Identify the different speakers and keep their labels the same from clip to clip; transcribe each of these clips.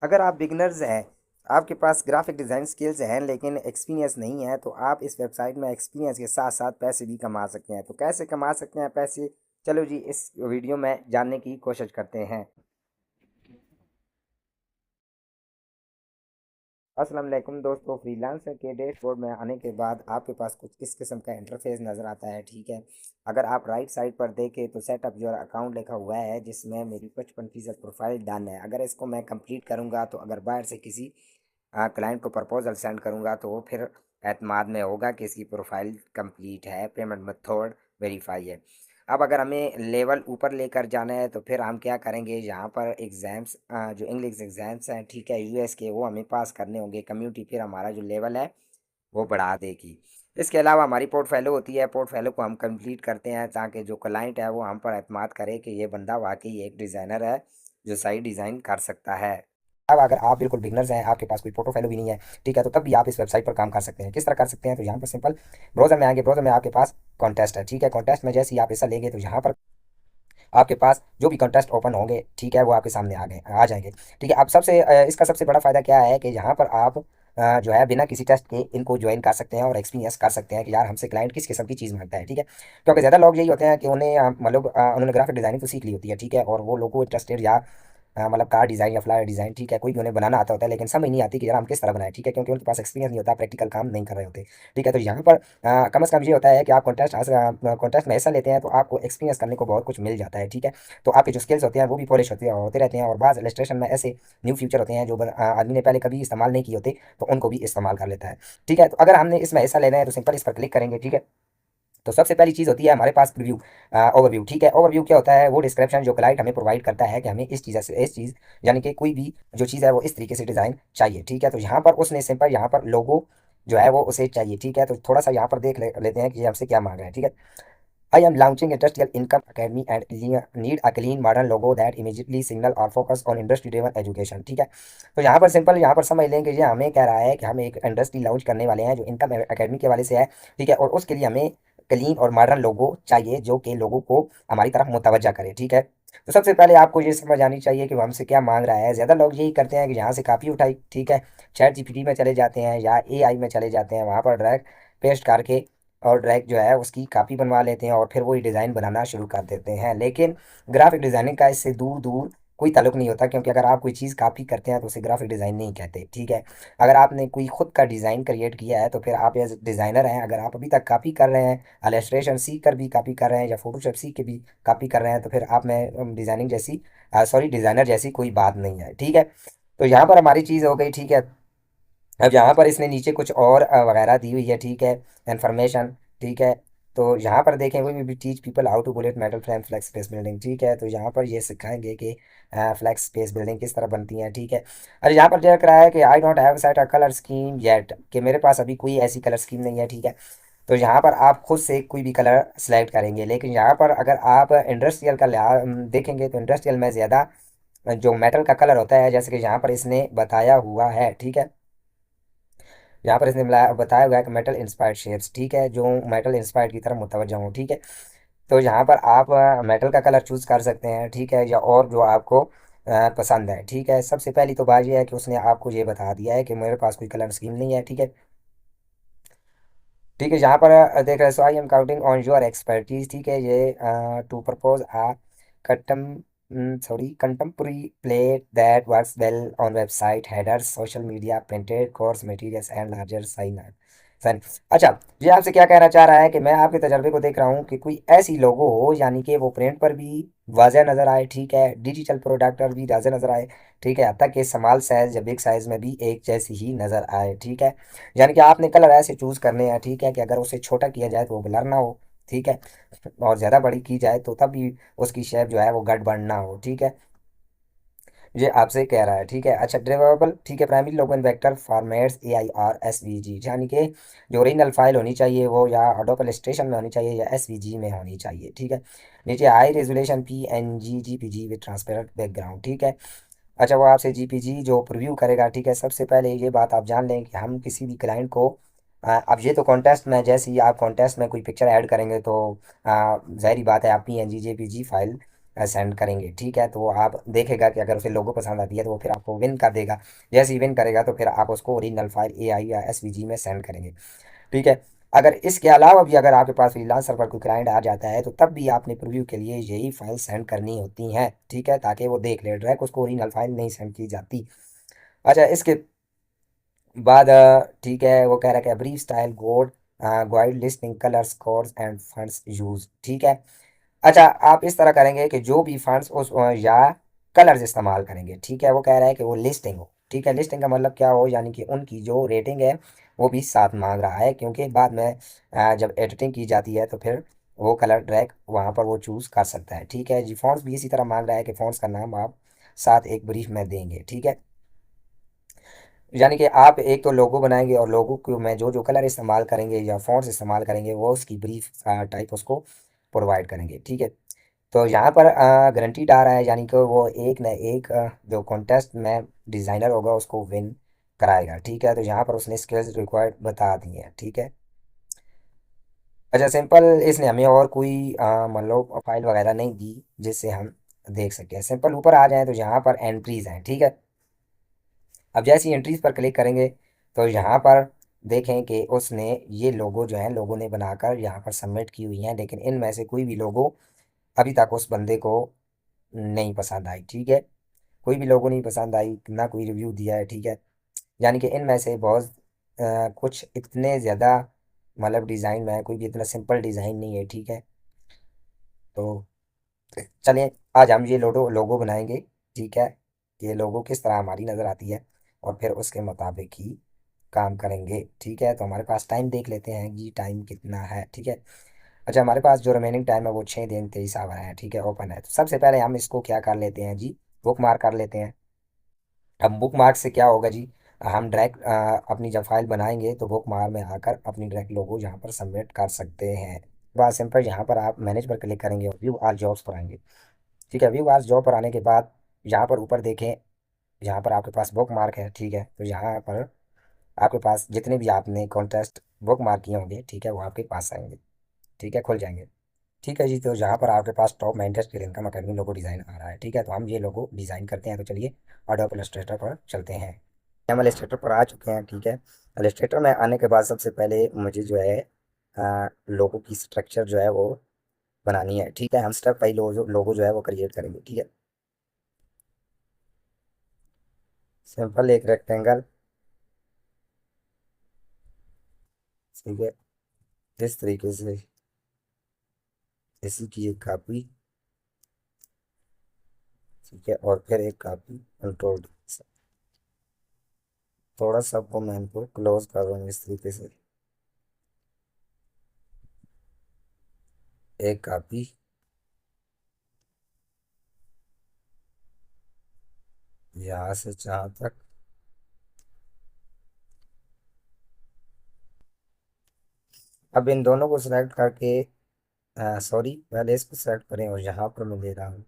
Speaker 1: अगर आप बिगनर्स हैं, आपके पास ग्राफिक डिज़ाइन स्किल्स हैं लेकिन एक्सपीरियंस नहीं है, तो आप इस वेबसाइट में एक्सपीरियंस के साथ साथ पैसे भी कमा सकते हैं। तो कैसे कमा सकते हैं पैसे, चलो जी इस वीडियो में जानने की कोशिश करते हैं। अस्सलाम वालेकुम दोस्तों, फ्रीलांसर के डैशबोर्ड में आने के बाद आपके पास कुछ इस किस्म का इंटरफेस नज़र आता है। ठीक है, अगर आप राइट साइड पर देखें तो सेटअप योर अकाउंट लिखा हुआ है, जिसमें मेरी 55% प्रोफाइल डन है। अगर इसको मैं कंप्लीट करूँगा तो अगर बाहर से किसी क्लाइंट को प्रपोजल सेंड करूँगा तो वो फिर एतमाद में होगा कि इसकी प्रोफाइल कंप्लीट है, पेमेंट मेथड वेरीफाई है। अब अगर हमें लेवल ऊपर लेकर जाना है तो फिर हम क्या करेंगे, यहाँ पर एग्ज़ाम्स जो इंग्लिश एग्ज़ाम्स हैं, ठीक है, यूएस के, वो हमें पास करने होंगे। कम्युनिटी फिर हमारा जो लेवल है वो बढ़ा देगी। इसके अलावा हमारी पोर्टफोलियो होती है, पोर्टफोलियो को हम कंप्लीट करते हैं ताकि जो क्लाइंट है वो हम पर एतमाद करे कि ये बंदा वाकई एक डिज़ाइनर है जो सही डिज़ाइन कर सकता है। अब अगर आप बिल्कुल बिगनर्स हैं, आपके पास कोई पोर्टफोलियो भी नहीं है, ठीक है, तो तब भी आप इस वेबसाइट पर काम कर सकते हैं। किस तरह कर सकते हैं, तो यहाँ पर सिंपल ब्राउज़र में आएंगे। ब्राउज़र में आपके पास कॉन्टेस्ट है, ठीक है, कॉन्टेस्ट में जैसे ही आप हिस्सा लेंगे तो यहाँ पर आपके पास जो भी कॉन्टेस्ट ओपन होंगे, ठीक है, वो आपके सामने आ जाएंगे। ठीक है, अब इसका सबसे बड़ा फ़ायदा क्या है कि यहाँ पर आप जो है बिना किसी टेस्ट के इनको ज्वाइन कर सकते हैं और एक्सपीरियंस कर सकते हैं कि यार हमसे क्लाइंट किस किस्म की चीज़ मांगता है। ठीक है, क्योंकि ज़्यादा लोग यही होते हैं कि उन्हें मतलब उन्होंने ग्राफिक डिज़ाइनिंग तो सीख ली होती है, ठीक है, और वो लोगो इंटरेस्टेड या मतलब कार डिज़ाइन या फ्लायर डिज़ाइन, ठीक है, कोई भी उन्हें बनाना आता होता है, लेकिन समझ नहीं आती कि यार हम किस तरह बनाए। ठीक है, क्योंकि उनके पास एक्सपीरियंस नहीं होता, प्रैक्टिकल काम नहीं कर रहे होते। ठीक है, तो यहाँ पर कम से कम ये होता है कि आप कॉन्टेस्ट में हिस्सा लेते हैं तो आपको एक्सपीरियंस करने को बहुत कुछ मिल जाता है। ठीक है, तो आपके जो स्किल्स होते हैं वो भी पॉलिश होते रहते हैं, और बाज़ इलस्ट्रेशन में ऐसे न्यू फीचर होते हैं जो आदमी ने पहले कभी इस्तेमाल नहीं किए होते, तो उनको भी इस्तेमाल कर लेता है। ठीक है, तो अगर हमने इसमें हिस्सा लेना है तो सिंपल इस पर क्लिक करेंगे। ठीक है, तो सबसे पहली चीज़ होती है हमारे पास प्रीव्यू, ओवरव्यू। ठीक है, ओवरव्यू क्या होता है, वो डिस्क्रिप्शन जो क्लाइंट हमें प्रोवाइड करता है कि हमें इस चीज़ यानी कि कोई भी जो चीज़ है वो इस तरीके से डिज़ाइन चाहिए। ठीक है, तो यहाँ पर उसने सिंपल यहाँ पर लोगो जो है वो उसे चाहिए। ठीक है, तो थोड़ा सा यहाँ पर लेते हैं कि ये हमसे क्या मांग रहा है। ठीक है, I am launching industrial income academy and need a clean modern logo that immediately signal और focus on industry driven education. ठीक है, तो यहाँ पर सिंपल यहाँ पर समझ लें कि ये हमें कह रहा है कि हम एक इंडस्ट्री लॉन्च करने वाले हैं जो इनकम अकेडमी के वाले से है। ठीक है, और उसके लिए हमें क्लीन और मॉडर्न लोगो चाहिए जो कि लोगों को हमारी तरफ मुतवज्जा करे। ठीक है, तो सबसे पहले आपको ये समझ आनी चाहिए कि वो हमसे क्या मांग रहा है। ज़्यादा लोग यही करते हैं कि यहाँ से कापी उठाई, ठीक है, चैट जीपीटी में चले जाते हैं या एआई में चले जाते हैं, वहाँ पर डायरेक्ट पेस्ट करके और डायरेक्ट जो है उसकी कापी बनवा लेते हैं और फिर वही डिज़ाइन बनाना शुरू कर देते हैं। लेकिन ग्राफिक डिज़ाइनिंग का इससे दूर दूर कोई ताल्लुक नहीं होता, क्योंकि अगर आप कोई चीज़ कापी करते हैं तो उसे ग्राफिक डिज़ाइन नहीं कहते। ठीक है, अगर आपने कोई खुद का डिज़ाइन क्रिएट किया है तो फिर आप एज डिज़ाइनर हैं। अगर आप अभी तक कापी कर रहे हैं, इलस्ट्रेशन सीख कर भी कापी कर रहे हैं या फोटोशॉप सीख के भी कापी कर रहे हैं, तो फिर आप में डिज़ाइनिंग जैसी सॉरी डिज़ाइनर जैसी कोई बात नहीं है। ठीक है, तो यहाँ पर हमारी चीज़ हो गई। ठीक है, अब यहाँ पर इसने नीचे कुछ और वगैरह दी हुई है। ठीक है, इन्फॉर्मेशन। ठीक है, तो यहाँ पर देखें, वी भी teach people how to bullet metal frame flex space building. ठीक है, तो यहाँ पर ये सिखाएंगे कि फ्लेक्स स्पेस बिल्डिंग किस तरह बनती है। ठीक है, और यहाँ पर देख रहा है कि I don't have set a colour scheme yet, कि मेरे पास अभी कोई ऐसी कलर स्कीम नहीं है। ठीक है, तो यहाँ पर आप खुद से कोई भी कलर सेलेक्ट करेंगे, लेकिन यहाँ पर अगर आप इंडस्ट्रियल का देखेंगे तो इंडस्ट्रियल में ज़्यादा जो मेटल का कलर होता है, जैसे कि यहाँ पर इसने बताया हुआ है। ठीक है, यहाँ पर इसने बताया हुआ है कि मेटल इंस्पायर्ड शेप्स, ठीक है, जो मेटल इंस्पायर्ड की तरफ मुतवज्जा हूँ। ठीक है, तो यहाँ पर आप मेटल का कलर चूज़ कर सकते हैं। ठीक है, या और जो आपको पसंद है। ठीक है, सबसे पहली तो बात यह है कि उसने आपको ये बता दिया है कि मेरे पास कोई कलर स्कीम नहीं है। ठीक है, ठीक है, यहाँ पर देख रहे हैं, so I am counting on your expertise. ठीक है, ये to propose a custom contemporary plate that works well on website headers social media printed course materials and larger signage. अच्छा, ये आपसे क्या कहना चाह रहा है कि मैं आपके तजर्बे को देख रहा हूँ कि कोई ऐसी लोगो हो यानी कि वो प्रिंट पर भी वाज़ह नज़र आए, ठीक है, डिजिटल प्रोडक्ट पर भी वाज़ह नज़र आए, ठीक है, हत्ता कि स्मॉल साइज़ या बिग साइज़ में भी एक जैसी ही नज़र आए। ठीक है, यानी कि आपने कलर ऐसे चूज़ करने हैं। ठीक है, कि अगर उसे छोटा किया जाए तो वो ब्लर ना हो, ठीक है, और ज़्यादा बड़ी की जाए तो तब भी उसकी शेप जो है वो गड़बड़ ना हो। ठीक है, ये आपसे कह रहा है। ठीक है, अच्छा, ड्राइवेबल, ठीक है, प्राइमरी लोगन वेक्टर फॉर्मेट्स AIR SVG, यानी कि जो ओरिजिनल फाइल होनी चाहिए वो या अडोब इलस्ट्रेशन में होनी चाहिए या SVG में होनी चाहिए। ठीक है, नीचे high resolution PNG JPG with transparent background. ठीक है, अच्छा, वो आपसे जीपीजी जो प्रीव्यू करेगा। ठीक है, सबसे पहले ये बात आप जान लें कि हम किसी भी क्लाइंट को अब ये तो कॉन्टेस्ट में, जैसे ही आप कॉन्टेस्ट में कोई पिक्चर ऐड करेंगे तो जाहिर बात है आप PNG JPG फाइल सेंड करेंगे, ठीक है। तो वो आप देखेगा कि अगर उसे लोगो पसंद आती है तो वो फिर आपको विन कर देगा। जैसे ही विन करेगा तो फिर आप उसको ओरिजिनल फाइल AI या SVG में सेंड करेंगे, ठीक है। अगर इसके अलावा भी अगर आपके पास फ्रीलांसर पर कोई क्लाइंट आ जाता है तो तब भी आपने प्रीव्यू के लिए यही फाइल सेंड करनी होती हैं, ठीक है, ताकि वो देख ले। डायरेक्ट उसको ओरिजिनल फाइल नहीं सेंड की जाती। अच्छा, इसके बाद ठीक है, वो कह रहा है brief style code guide listing colours codes end funds use, ठीक है। अच्छा, आप इस तरह करेंगे कि जो भी फंड्स उस या कलर्स इस्तेमाल करेंगे, ठीक है। वो कह रहा है कि वो लिस्टिंग हो, ठीक है। लिस्टिंग का मतलब क्या हो, यानी कि उनकी जो रेटिंग है वो भी साथ मांग रहा है, क्योंकि बाद में जब एडिटिंग की जाती है तो फिर वो कलर ड्रैग वहाँ पर वो चूज़ कर सकता है, ठीक है जी। फॉन्ट्स भी इसी तरह मांग रहा है कि फॉन्ट्स का नाम आप साथ एक ब्रीफ में देंगे, ठीक है। यानी कि आप एक तो लोगो बनाएंगे और लोगो को में जो जो कलर इस्तेमाल करेंगे या फॉन्ट्स इस्तेमाल करेंगे वो उसकी ब्रीफ टाइप उसको प्रोवाइड करेंगे, ठीक है। तो यहाँ पर गारंटीड आ रहा है, यानी कि वो एक न एक जो कॉन्टेस्ट में डिज़ाइनर होगा उसको विन कराएगा, ठीक है। तो यहाँ पर उसने स्किल्स रिक्वायर्ड बता दी हैं, ठीक है। अच्छा, सिंपल इसने हमें और कोई मान लो फाइल वगैरह नहीं दी जिससे हम देख सकें। सिंपल ऊपर आ जाएं तो यहाँ पर एंट्रीज हैं, ठीक है। अब जैसी एंट्रीज पर क्लिक करेंगे तो यहाँ पर देखें कि उसने ये लोगो जो है लोगों ने बनाकर यहाँ पर सबमिट की हुई हैं, लेकिन इनमें से कोई भी लोगो अभी तक उस बंदे को नहीं पसंद आई, ठीक है। कोई भी लोगो नहीं पसंद आई, ना कोई रिव्यू दिया है, ठीक है। यानी कि इनमें से बहुत कुछ इतने ज़्यादा मतलब डिज़ाइन में है, कोई भी इतना सिंपल डिज़ाइन नहीं है, ठीक है। तो चलिए, आज हम ये लोगो लोगो बनाएंगे, ठीक है। ये लोगो किस तरह हमारी नज़र आती है और फिर उसके मुताबिक ही काम करेंगे, ठीक है। तो हमारे पास टाइम देख लेते हैं जी, टाइम कितना है, ठीक है। अच्छा, हमारे पास जो रिमेनिंग टाइम है वो 6 दिन 23 आवर है, ठीक है, ओपन है। तो सबसे पहले हम इसको क्या कर लेते हैं जी, बुक मार्क कर लेते हैं। अब बुक मार्क से क्या होगा जी, हम डायरेक्ट अपनी जब फाइल बनाएंगे तो बुक मार्क में आकर अपनी डायरेक्ट लोगो यहाँ पर सबमिट कर सकते हैं। बस सिंपल, यहाँ पर आप मैनेज पर क्लिक करेंगे और व्यू आल जॉब्स पर आएंगे, ठीक है। व्यू आल जॉब पर आने के बाद यहाँ पर ऊपर देखें, यहाँ पर आपके पास बुक मार्क है, ठीक है। तो यहाँ पर आपके पास जितने भी आपने कॉन्टेस्ट बुक मार्क किए होंगे, ठीक है, वो आपके पास आएंगे, ठीक है, खुल जाएंगे, ठीक है जी। तो यहाँ पर आपके पास टॉप मेंटर्स के इनकम अकेडमी लोगो डिज़ाइन आ रहा है, ठीक है। तो हम ये लोगो डिज़ाइन करते हैं। तो चलिए एडोब इलस्ट्रेटर पर चलते हैं। हम इलस्ट्रेटर पर आ चुके हैं, ठीक है। इलस्ट्रेटर में आने के बाद सबसे पहले मुझे जो है लोगो की स्ट्रक्चर जो है वो बनानी है, ठीक है। हम स्टेप बाई लोगो जो है वो क्रिएट करेंगे, ठीक है। सिंपल एक रेक्टेंगल, ठीक है, इस तरीके से इसी की एक कापी, ठीक है, और फिर एक कापी कंट्रोल, थोड़ा सा को मैं इनको क्लोज कर रहा हूँ इस तरीके से, एक कापी, यहाँ से जहाँ तक। अब इन दोनों को सिलेक्ट करके सॉरी, पहले इसको सेलेक्ट करें और यहाँ पर मैं ले रहा हूँ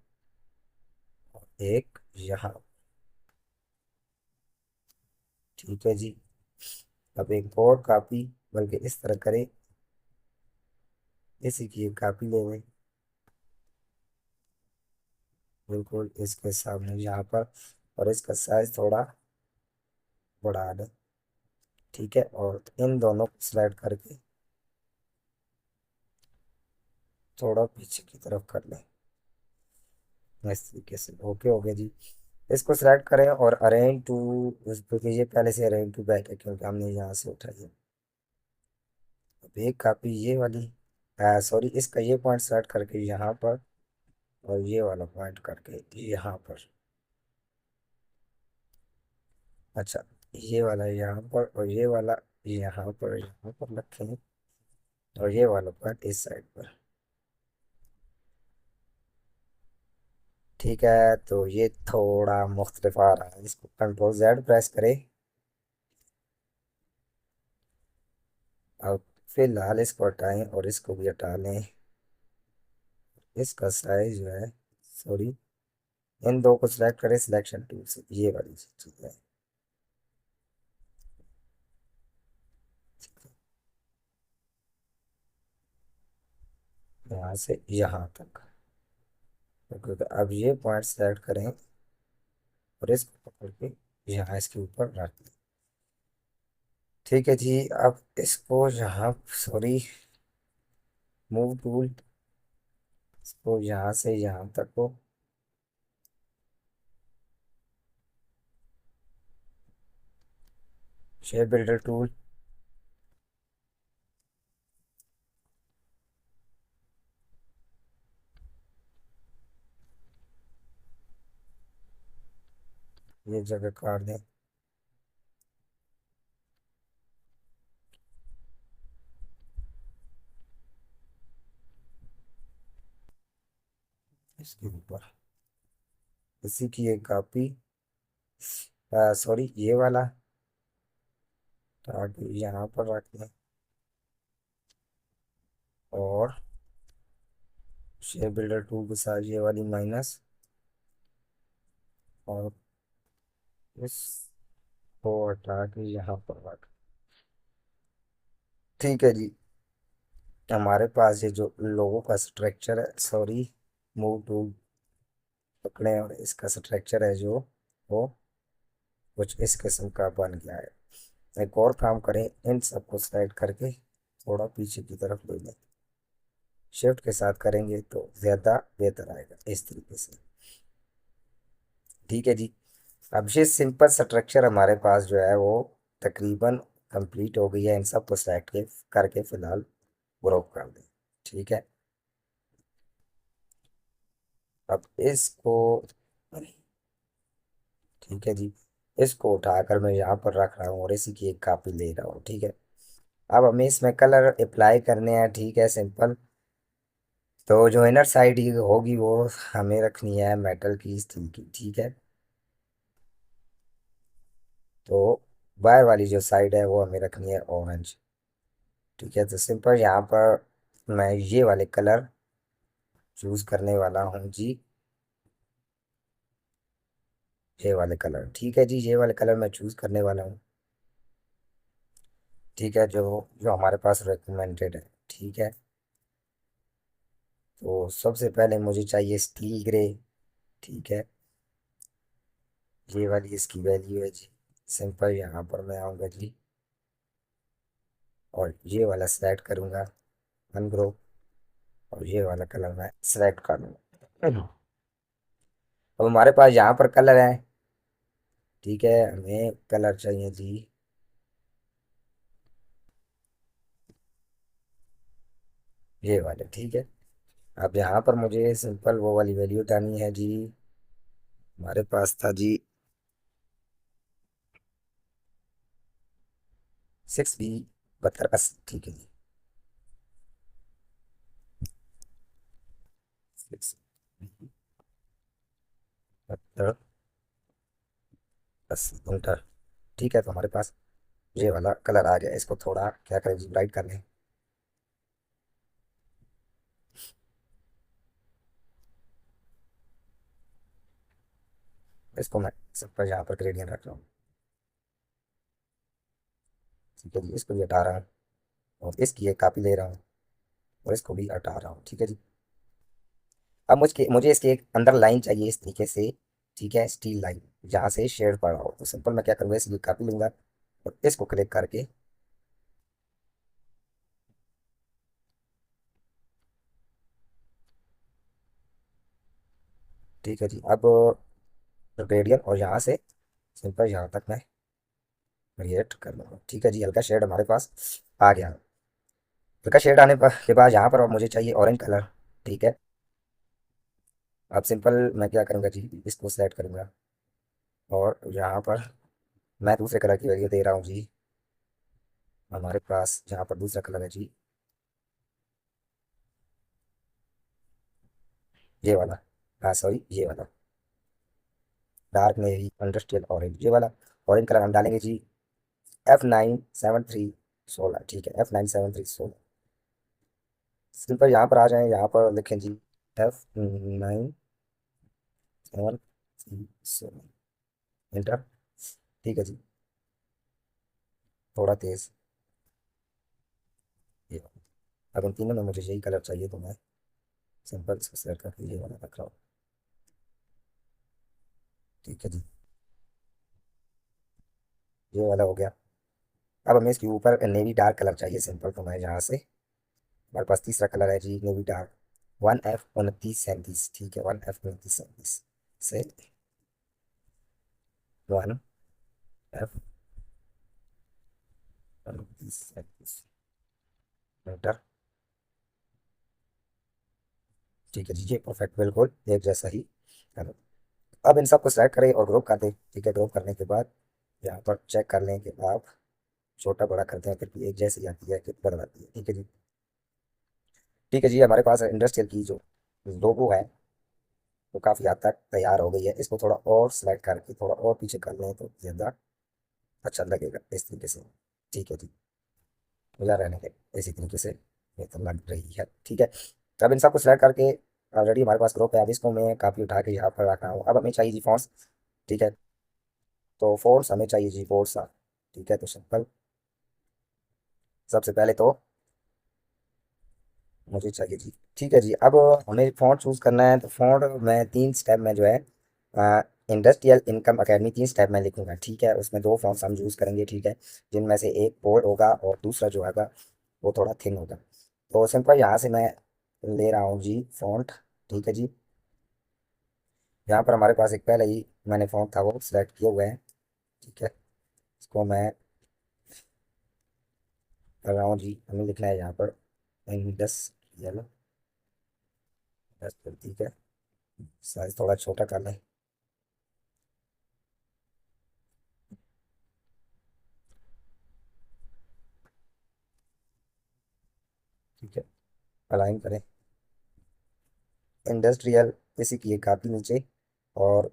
Speaker 1: एक यहाँ, ठीक है जी। अब एक और कापी, बल्कि इस तरह करें, इसी की एक कापी ले लें, बिल्कुल इसके सामने यहाँ पर, और इसका साइज थोड़ा बढ़ा दें, ठीक है। और इन दोनों को सिलेक्ट करके थोड़ा पीछे की तरफ कर लें, इस तरीके से। ओके हो गया जी। इसको सिलेक्ट करें और अरेंज टू, क्योंकि ये पहले से अरेंज टू बैक है क्योंकि हमने यहाँ से उठाई है। अब एक कापी ये वाली, सॉरी, इसका ये पॉइंट सेलेक्ट करके यहाँ पर, और ये वाला पॉइंट करके यहाँ पर। अच्छा, ये वाला यहाँ पर और ये वाला यहाँ पर रखें, और ये वाला पॉइंट इस साइड पर, ठीक है। तो ये थोड़ा मुख्तलिफ आ रहा है, इसको कंट्रोल Z प्रेस करें। अब फिलहाल इसको हटाएं और इसको भी हटा लें। इसका साइज जो है, सॉरी, इन दो को सिलेक्ट करें सिलेक्शन टूल से, ये वाली चीज़ है, यहाँ से यहाँ तक, ओके, तो अब ये पॉइंट सेलेक्ट करें और इसको पकड़ के यहाँ इसके ऊपर रख दें। ठीक है जी। अब इसको यहाँ, सॉरी, मूव टूल, इसको यहाँ से यहाँ तक को, शेप बिल्डर टूल, ये जगह काट दें। इसके ऊपर इसी की एक कॉपी, सॉरी ये वाला, ताकि यहाँ पर रख दें। और शेप बिल्डर टूल के साथ ये वाली माइनस, और इसको हटा के यहाँ पर रख। ठीक है जी। हमारे पास ये जो लोगों का स्ट्रक्चर है, सॉरी, मूव टूल पकड़े और इसका स्ट्रक्चर है जो, वो कुछ इस किस्म का बन गया है। एक और काम करें, इन सबको सेलेक्ट करके थोड़ा पीछे की तरफ ले लें। शिफ्ट के साथ करेंगे तो ज़्यादा बेहतर आएगा इस तरीके से। ठीक है जी। अब ये सिंपल स्ट्रक्चर हमारे पास जो है वो तकरीबन कंप्लीट हो गई है। इन सबको सेलेक्ट के करके फ़िलहाल ग्रुप कर दें। ठीक है। अब इसको, ठीक है जी, इसको उठाकर मैं यहाँ पर रख रहा हूँ और इसी की एक कॉपी ले रहा हूँ। ठीक है। अब हमें इसमें कलर अप्लाई करने हैं। ठीक है, सिंपल। तो जो इनर साइड होगी वो हमें रखनी है मेटल की, स्टील की। ठीक है। तो बाहर वाली जो साइड है वो हमें रखनी है ऑरेंज। ठीक है। तो सिंपल यहाँ पर मैं ये वाले कलर चूज करने वाला हूँ जी। ये वाले कलर, ठीक है जी, ये वाले कलर मैं चूज करने वाला हूँ। ठीक है। जो जो हमारे पास रिकमेंडेड है। ठीक है। तो सबसे पहले मुझे चाहिए स्टील ग्रे। ठीक है। ये वाली इसकी वैल्यू है जी। सिंपल यहाँ पर मैं आऊँगा जी और ये वाला सेलेक्ट करूँगा, अनग्रुप, और ये वाला कलर मैं सेलेक्ट कर लूँगा। अब हमारे पास यहाँ पर कलर है। ठीक है। हमें कलर चाहिए जी, ये वाले। ठीक है। अब यहाँ पर मुझे सिंपल वो वाली वैल्यू डालनी है जी। हमारे पास था जी 6B 7280। ठीक है जी, 6B 7280 इंटर। ठीक है। तो हमारे पास ये वाला कलर आ गया। इसको थोड़ा क्या करें जी, ब्राइट कर लें। इसको मैं सिंपल यहाँ पर ग्रेडियंट रख रहा हूँ। ठीक है जी। इसको भी हटा रहा हूँ और इसकी एक कापी ले रहा हूँ और इसको भी हटा रहा हूँ। ठीक है जी। अब मुझे मुझे इसके एक अंदर लाइन चाहिए इस तरीके से। ठीक है, स्टील लाइन, जहाँ से शेड पड़ा हो। तो सिंपल मैं क्या करूँगा, इसकी कापी लूंगा और इसको क्लिक करके, ठीक है जी, अब ग्रेडियंट और यहाँ से सिंपल यहाँ तक मैं क्रिएट कर लूँगा। ठीक है जी। हल्का शेड हमारे पास आ गया। हल्का शेड आने पर के बाद यहाँ पर अब मुझे चाहिए ऑरेंज कलर। ठीक है। अब सिंपल मैं क्या करूँगा जी, इसको सेलेक्ट करूँगा और यहाँ पर मैं दूसरे कलर की वैल्यू दे रहा हूँ जी। हमारे पास यहाँ पर दूसरा कलर है जी, ये वाला, हाँ सॉरी, ये वाला डार्क नेवी इंडस्ट्रियल ऑरेंज, ये वाला ऑरेंज कलर हम डालेंगे जी। F97316। ठीक है, F97316। सिंपल यहाँ पर आ जाए, यहाँ पर लिखें जी F97316, इंटर। ठीक है जी। थोड़ा तेज, ये। अब इन तीनों में मुझे यही कलर चाहिए तो मैं सिंपल इसको सेलेक्ट करके ये वाला रख रहा हूँ। ठीक है जी, ये वाला हो गया। अब हमें इसके ऊपर नेवी डार्क कलर चाहिए सिंपल, तो मैं यहाँ से हमारे पास तीसरा कलर है जी नेवी डार्क। 1F 2937, ठीक है 1F 2937 से 1F 2937 मीटर। ठीक है जी, ये परफेक्ट बिल्कुल एक जैसा ही है। अब इन सबको सेलेक्ट करें और ग्रुप कर दें। ठीक है, ग्रुप करने के बाद यहाँ पर चेक कर लें कि आप छोटा बड़ा करते हैं फिर भी एक जैसी आती है कि बदल आती है। ठीक है जी, ठीक है जी, हमारे पास इंडस्ट्रियल की जो लोगो है वो काफ़ी हद तक तैयार हो गई है। इसको थोड़ा और सेलेक्ट करके थोड़ा और पीछे कर लें तो ज़्यादा अच्छा लगेगा इस तरीके से। ठीक है जी, या रहने के इसी तरीके से ये तो लग रही है। ठीक है, तो अब इन सबको सेलेक्ट करके ऑलरेडी हमारे पास ग्रुप है। अब इसको मैं काफ़ी उठा के यहाँ पर रख रहा हूँ। अब हमें चाहिए जी फॉन्ट्स। ठीक है, तो फॉन्ट्स हमें चाहिए जी फोर्स। ठीक है, तो सिंपल सबसे पहले तो मुझे चाहिए जी। ठीक है जी, अब हमें फ़ॉन्ट चूज़ करना है, तो फ़ॉन्ट मैं 3 स्टेप में जो है इंडस्ट्रियल इनकम अकेडमी 3 स्टेप में लिखूंगा। ठीक है, उसमें 2 फ़ॉन्ट्स हम यूज़ करेंगे। ठीक है, जिनमें से एक बोल्ड होगा और दूसरा जो होगा वो थोड़ा थिन होगा। तो सिंपल यहाँ से मैं ले रहा हूँ जी फ़ॉन्ट। ठीक है जी, यहाँ पर हमारे पास एक पहले ही मैंने फ़ॉन्ट था वो सिलेक्ट किए हुए हैं। ठीक है, इसको मैं कर रहा हूँ जी। हमें लिखना है यहाँ पर इंडस्ट्रियल। ठीक है, साइज थोड़ा छोटा कर लें। ठीक है, अलाइन करें इंडस्ट्रियल, इसी की एक कापी नीचे। और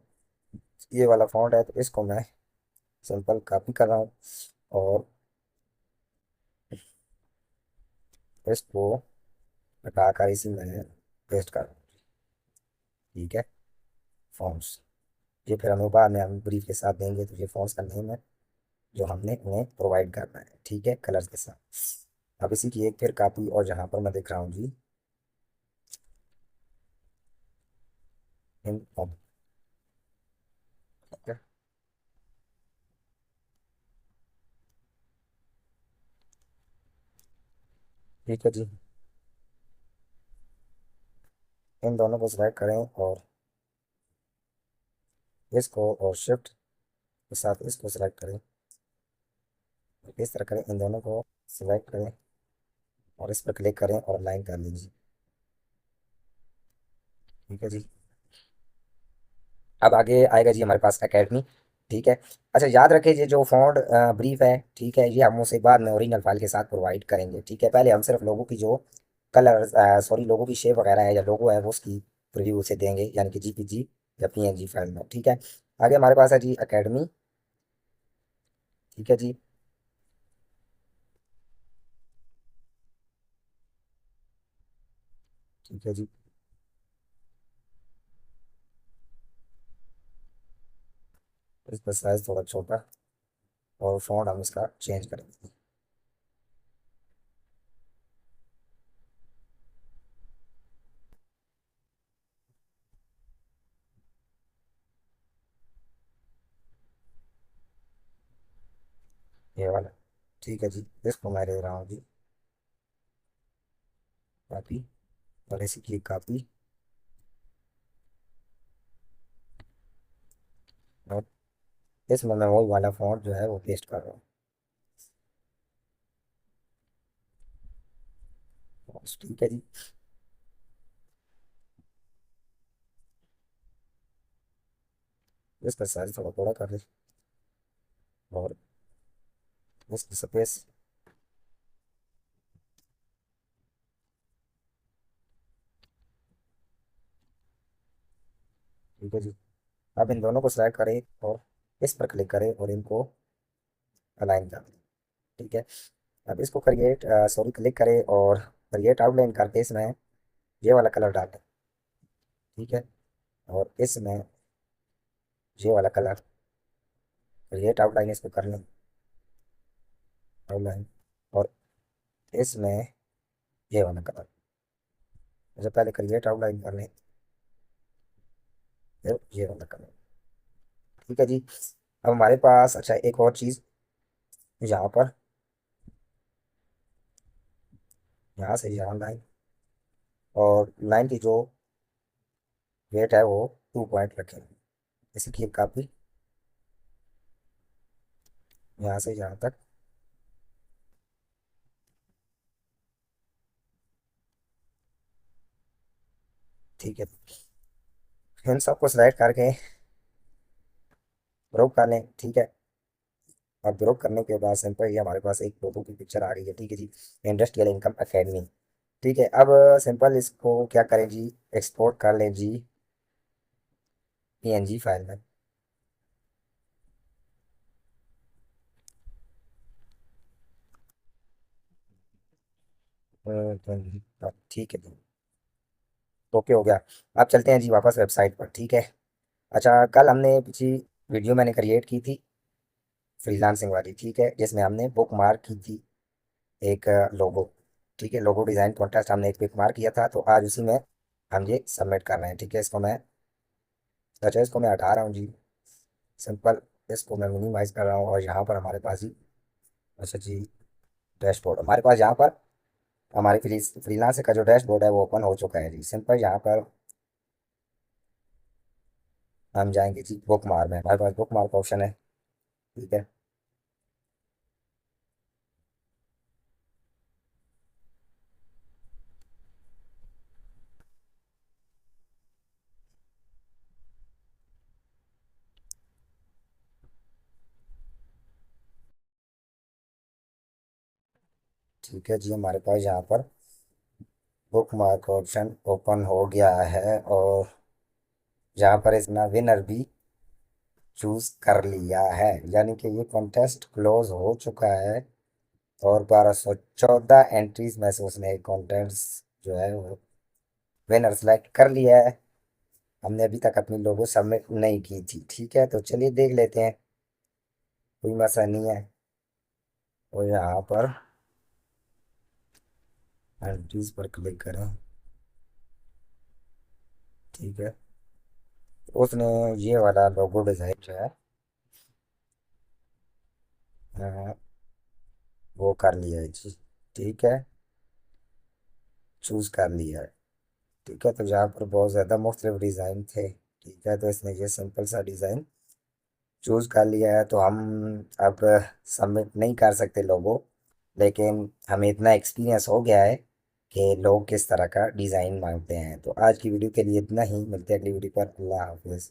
Speaker 1: ये वाला फॉन्ट है तो इसको मैं सिंपल कॉपी कर रहा हूँ और इसको हटाकर इसी में पेस्ट कर रहा हूँ। ठीक है, फॉन्ट्स ये फिर हमें बाद में हम ब्रीफ के साथ देंगे, तो ये फॉन्ट्स का नेम है जो हमने उन्हें प्रोवाइड करना है। ठीक है, कलर्स के साथ। अब इसी की एक फिर कापी और जहाँ पर मैं देख रहा हूँ जी इन फॉन्ट। ठीक है, ठीक है जी, इन दोनों को सिलेक्ट करें और इसको और शिफ्ट के साथ इसको सिलेक्ट करें। इस तरह करें, इन दोनों को सिलेक्ट करें और इस पर क्लिक करें और लाइन कर लीजिए। ठीक है जी, अब आगे आएगा जी हमारे पास एकेडमी। ठीक है, अच्छा याद रखें ये जो फॉन्ट ब्रीफ है, ठीक है, ये हम उसे बाद में ओरिजिनल फाइल के साथ प्रोवाइड करेंगे। ठीक है, पहले हम सिर्फ लोगों की जो कलर सॉरी लोगों की शेप वगैरह है या लोगो है वो उसकी प्रीव्यू उसे देंगे, यानी कि जीपीजी या पीएनजी फाइल में। ठीक है, आगे हमारे पास है जी एकेडमी। ठीक है जी, ठीक है जी, इसका साइज थोड़ा छोटा और फॉन्ट हम इसका चेंज करेंगे। ये वाला। ठीक है जी, इसको मैं ले रहा हूँ जी कॉपी और इसी की कॉपी और इसमें मैं वही वाला फॉन्ट जो है वो पेस्ट कर रहा हूँ। बस, ठीक है जी, इसका साइज थोड़ा बड़ा कर दे और इसकी स्पेस। ठीक है जी, अब इन दोनों को सिलेक्ट करें और इस पर क्लिक करें और इनको अलाइन कर दें। ठीक है, अब इसको क्रिएट सॉरी क्लिक करें और क्रिएट आउटलाइन करके इसमें ये वाला कलर डाल दें। ठीक है, और इसमें ये वाला कलर क्रिएट आउटलाइन इसको कर लें आउटलाइन और इसमें ये वाला कलर। जैसे पहले क्रिएट आउटलाइन कर लें फिर ये वाला कलर। ठीक है जी। अब हमारे पास अच्छा एक और चीज़, यहाँ पर, यहाँ से यहाँ लाइन, और लाइन की जो वेट है वो 2 पॉइंट रखें, जैसे कि एक कापी, यहाँ से यहाँ तक। ठीक है, इन सबको सिलेक्ट करके ग्रुप कर लें। ठीक है, और ग्रुप करने के बाद सिंपल ये हमारे पास एक लोगों की पिक्चर आ गई है। ठीक है जी, इंडस्ट्रियल इनकम अकेडमी। ठीक है, अब सिंपल इसको क्या करें जी, एक्सपोर्ट कर लें जी पीएनजी फाइल में। ठीक है जी, ओके हो गया। अब चलते हैं जी वापस वेबसाइट पर। ठीक है, अच्छा कल हमने पिछली वीडियो मैंने क्रिएट की थी फ्रीलांसिंग वाली, ठीक है, जिसमें हमने बुक मार्क की थी एक लोगो। ठीक है, लोगो डिज़ाइन कॉन्टेस्ट हमने एक बुक मार्क किया था, तो आज उसी में हम ये सबमिट कर रहे हैं। ठीक है, इसको मैं, अच्छा इसको मैं हटा रहा हूँ जी, सिंपल इसको मैं मिनिमाइज कर रहा हूँ, और यहाँ पर हमारे पास ही, अच्छा जी, डैशबोर्ड हमारे पास यहाँ पर, हमारी फ्रीलांसर का जो डैशबोर्ड है वो ओपन हो चुका है जी। सिंपल यहाँ पर हम जाएंगे जी बुक मार्क में, हमारे पास बुक मार्क ऑप्शन है। ठीक है, ठीक है जी, हमारे पास यहाँ पर बुक मार्क ऑप्शन ओपन हो गया है, और यहाँ पर इसमें विनर भी चूज कर लिया है, यानी कि ये कॉन्टेस्ट क्लोज हो चुका है। और 1214 एंट्रीज में से उसने एक कॉन्टेस्ट जो है वो विनर सेलेक्ट कर लिया है। हमने अभी तक अपनी लोगो सबमिट नहीं की थी। ठीक है, तो चलिए देख लेते हैं, कोई मसला नहीं है। और यहाँ पर एंट्रीज पर क्लिक करें। ठीक है, उसने ये वाला लोगो डिजाइन जो है अ, वो कर लिया है जी। ठीक है, चूज कर लिया है। ठीक है, तो जहाँ पर बहुत ज़्यादा मुख्तलिफ डिज़ाइन थे, ठीक है, तो इसने ये सिंपल सा डिज़ाइन चूज़ कर लिया है। तो हम अब सबमिट नहीं कर सकते लोगो, लेकिन हमें इतना एक्सपीरियंस हो गया है कि लोग किस तरह का डिज़ाइन मांगते हैं। तो आज की वीडियो के लिए इतना ही, मिलते हैं अगली वीडियो पर। अल्लाह हाफिज़।